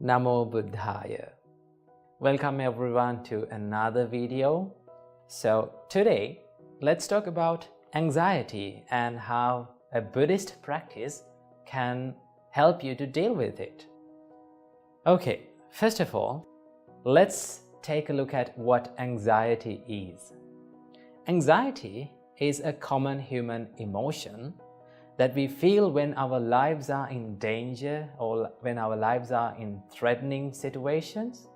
Namo Buddhaya. Welcome everyone to another video. So today, let's talk about anxiety and how a Buddhist practice can help you to deal with it. Okay, first of all, let's take a look at what anxiety is. Anxiety is a common human emotion that we feel when our lives are in danger or when our lives are in threatening situations.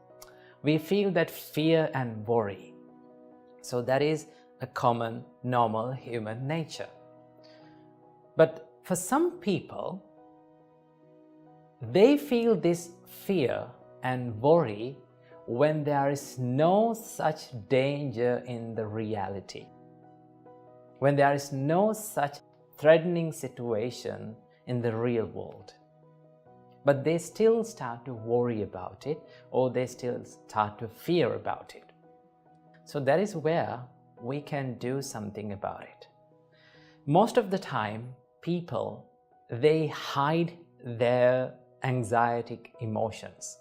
We feel that fear and worry. So that is a common, normal human nature. But for some people, they feel this fear and worry when there is no such danger in the reality. When there is no such threatening situation in the real world. But they still start to worry about it, or they still start to fear about it. So that is where we can do something about it. Most of the time, people, they hide their anxietic emotions.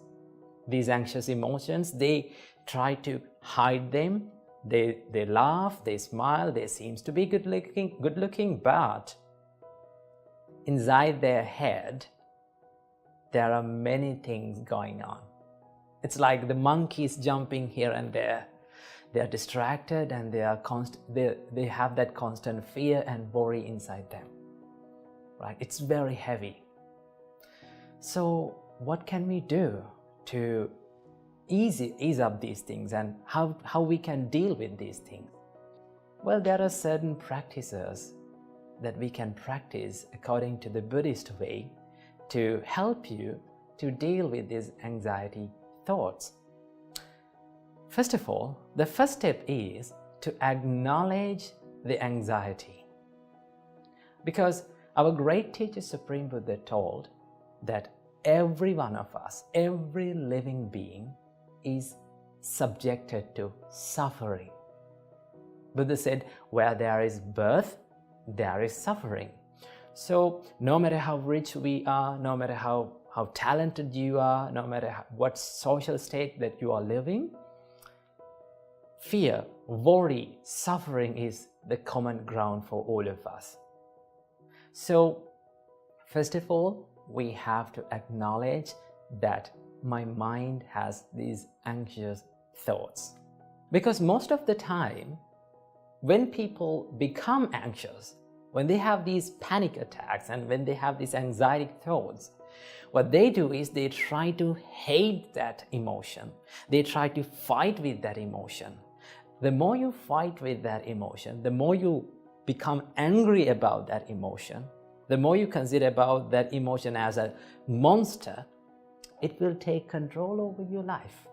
These anxious emotions, they try to hide them. They laugh, they smile, they seem to be good looking, but inside their head, there are many things going on. It's like the monkeys jumping here and there. They are distracted and they have that constant fear and worry inside them. Right? It's very heavy. So what can we do to ease up these things, and how we can deal with these things? Well, there are certain practices that we can practice according to the Buddhist way to help you to deal with these anxiety thoughts. First of all, the first step is to acknowledge the anxiety. Because our great teacher Supreme Buddha told that every one of us, every living being, is subjected to suffering. Buddha said, where there is birth, there is suffering. So no matter how rich we are, no matter how talented you are, no matter what social state that you are living, fear, worry, suffering is the common ground for all of us. So first of all, we have to acknowledge that my mind has these anxious thoughts. Because most of the time, when people become anxious, when they have these panic attacks and when they have these anxiety thoughts, what they do is they try to hate that emotion. They try to fight with that emotion. The more you fight with that emotion, the more you become angry about that emotion, the more you consider about that emotion as a monster, it will take control over your life.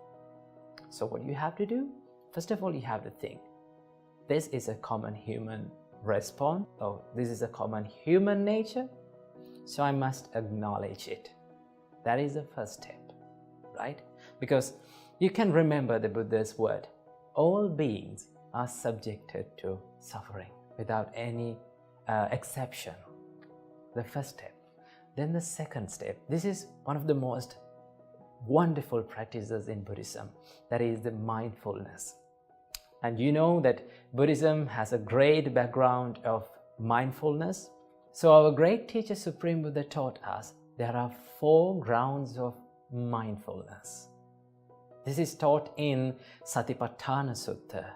So what you have to do? First of all, you have to think, this is a common human response, or this is a common human nature, so I must acknowledge it. That is the first step, right? Because you can remember the Buddha's word, all beings are subjected to suffering without any exception. The first step. Then the second step, this is one of the most wonderful practices in Buddhism, that is the mindfulness. And you know that Buddhism has a great background of mindfulness. So our great teacher Supreme Buddha taught us there are 4 grounds of mindfulness. This is taught in Satipatthana Sutta.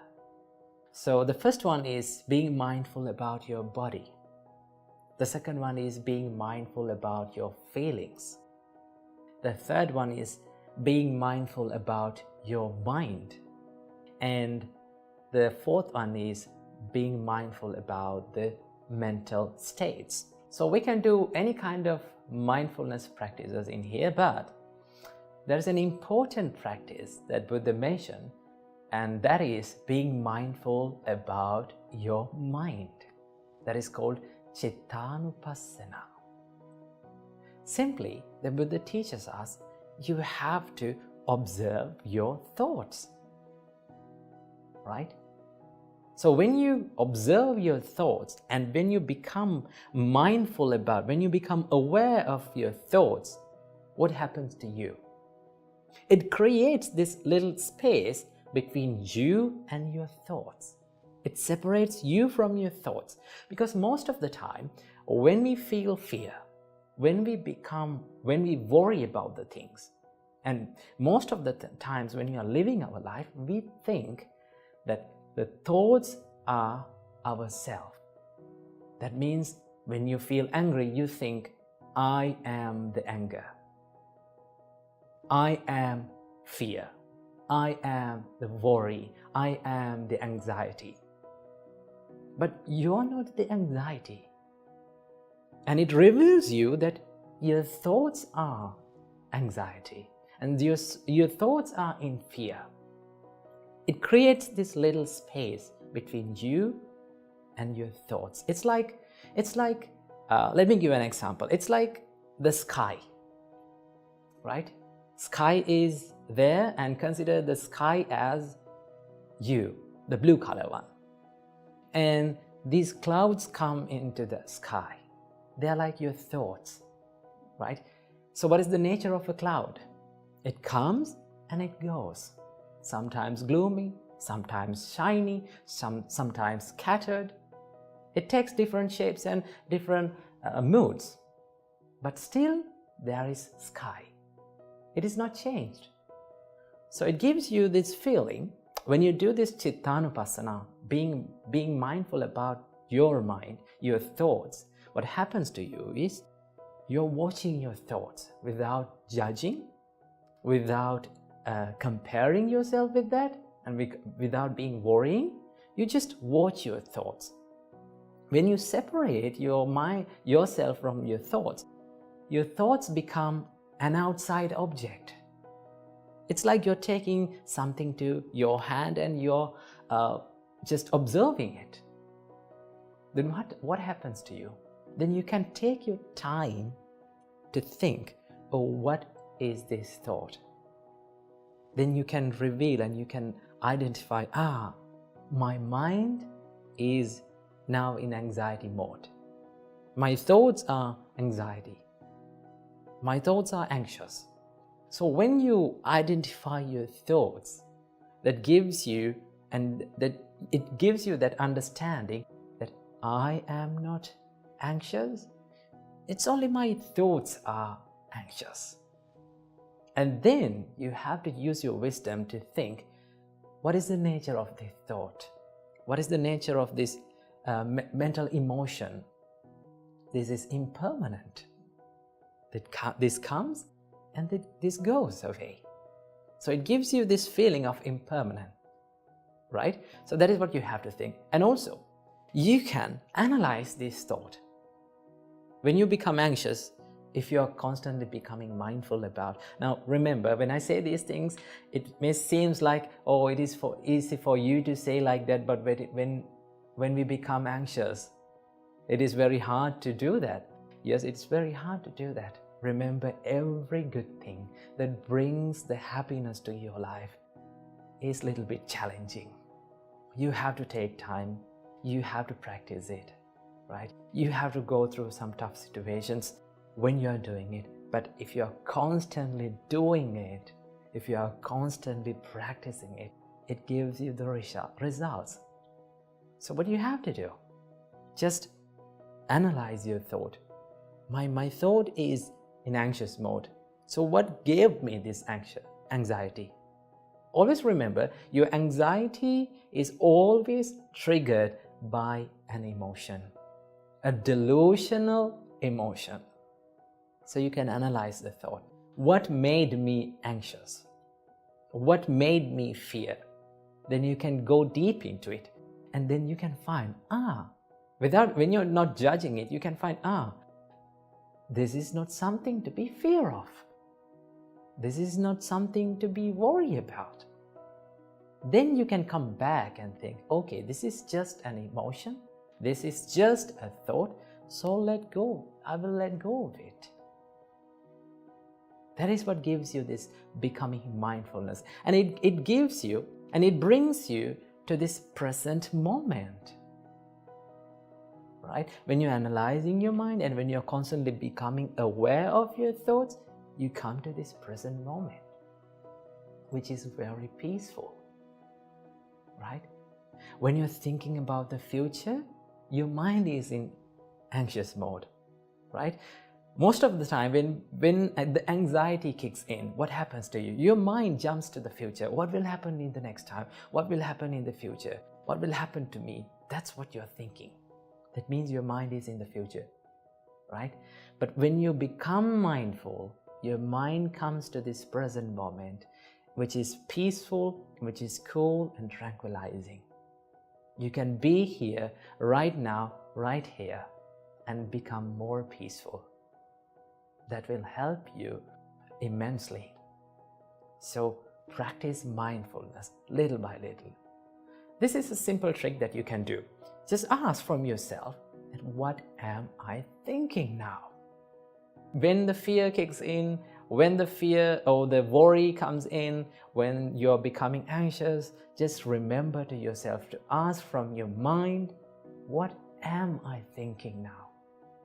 So the first one is being mindful about your body. The second one is being mindful about your feelings. The third one is being mindful about your mind. And the fourth one is being mindful about the mental states. So we can do any kind of mindfulness practices in here, but there's an important practice that Buddha mentioned, and that is being mindful about your mind. That is called Chittanupassana. Simply, the Buddha teaches us you have to observe your thoughts, right? So when you observe your thoughts and when you become mindful about, when you become aware of your thoughts, what happens to you? It creates this little space between you and your thoughts. It separates you from your thoughts. Because most of the time, when we feel fear, when we worry about the things, and most of the times when we are living our life, we think that the thoughts are ourself. That means when you feel angry, you think, I am the anger. I am fear. I am the worry. I am the anxiety. But you're not the anxiety. And it reveals you that your thoughts are anxiety and your thoughts are in fear. It creates this little space between you and your thoughts. It's like let me give an example. It's like the sky, right? Sky is there, and consider the sky as you, the blue color one. And these clouds come into the sky. They're like your thoughts, right? So what is the nature of a cloud? It comes and it goes. Sometimes gloomy, sometimes shiny, sometimes scattered. It takes different shapes and different moods. But still, there is sky. It is not changed. So it gives you this feeling, when you do this Chittanupassana, being mindful about your mind, your thoughts, what happens to you is you're watching your thoughts without judging, without comparing yourself with that, and without being worrying. You just watch your thoughts. When you separate your mind, yourself from your thoughts become an outside object. It's like you're taking something to your hand and you're just observing it. Then what happens to you? Then you can take your time to think, oh, what is this thought? Then you can reveal and you can identify, my mind is now in anxiety mode. My thoughts are anxiety. My thoughts are anxious. So when you identify your thoughts, that gives you that understanding that I am not anxious. It's only my thoughts are anxious. And then you have to use your wisdom to think, what is the nature of this thought? What is the nature of this mental emotion? This is impermanent. This comes and this goes away. So it gives you this feeling of impermanent, right? So that is what you have to think. And also, you can analyze this thought. When you become anxious, if you are constantly becoming mindful about. Now remember, when I say these things, it may seem like, oh, it is easy for you to say like that, but when we become anxious, it is very hard to do that. Yes, it's very hard to do that. Remember, every good thing that brings the happiness to your life is a little bit challenging. You have to take time. You have to practice it, right? You have to go through some tough situations when you're doing it. But if you're constantly doing it, if you are constantly practicing it, it gives you the results. So what do you have to do? Just analyze your thought. My thought is in anxious mode. So what gave me this anxiety? Always remember, your anxiety is always triggered by an emotion, a delusional emotion. So you can analyze the thought. What made me anxious? What made me fear? Then you can go deep into it, and then you can find, when you're not judging it, you can find, this is not something to be fear of. This is not something to be worried about. Then you can come back and think, okay, this is just an emotion. This is just a thought. So let go. I will let go of it. That is what gives you this becoming mindfulness. And it gives you, and it brings you to this present moment. Right? When you're analyzing your mind and when you're constantly becoming aware of your thoughts, you come to this present moment. which is very peaceful, right? When you're thinking about the future, your mind is in anxious mode, right? Most of the time when the anxiety kicks in, what happens to you? Your mind jumps to the future. What will happen in the next time? What will happen in the future? What will happen to me? That's what you're thinking. That means your mind is in the future, right? But when you become mindful, your mind comes to this present moment, which is peaceful, which is cool and tranquilizing. You can be here, right now, right here, and become more peaceful. That will help you immensely. So practice mindfulness little by little. This is a simple trick that you can do. Just ask from yourself, what am I thinking now? When the fear kicks in, when the fear or the worry comes in, when you're becoming anxious, just remember to yourself to ask from your mind, what am I thinking now?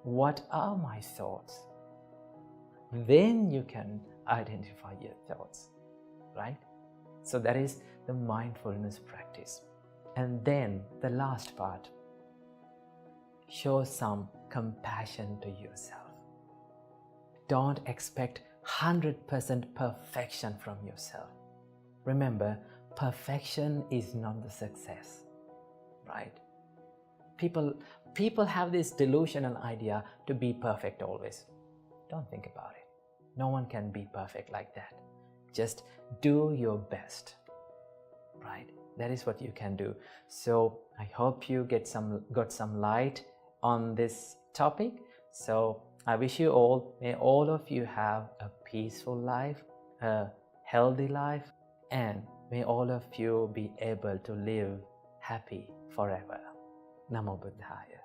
What are my thoughts? Then you can identify your thoughts, right? So that is the mindfulness practice. And then the last part, show some compassion to yourself. Don't expect 100% perfection from yourself. Remember, perfection is not the success, right? People have this delusional idea to be perfect always. Don't think about it. No one can be perfect like that. Just do your best, right? That is what you can do. So I hope you got some light on this topic. So I wish you all, may all of you have a peaceful life, a healthy life, and may all of you be able to live happy forever. Namo Buddhaya.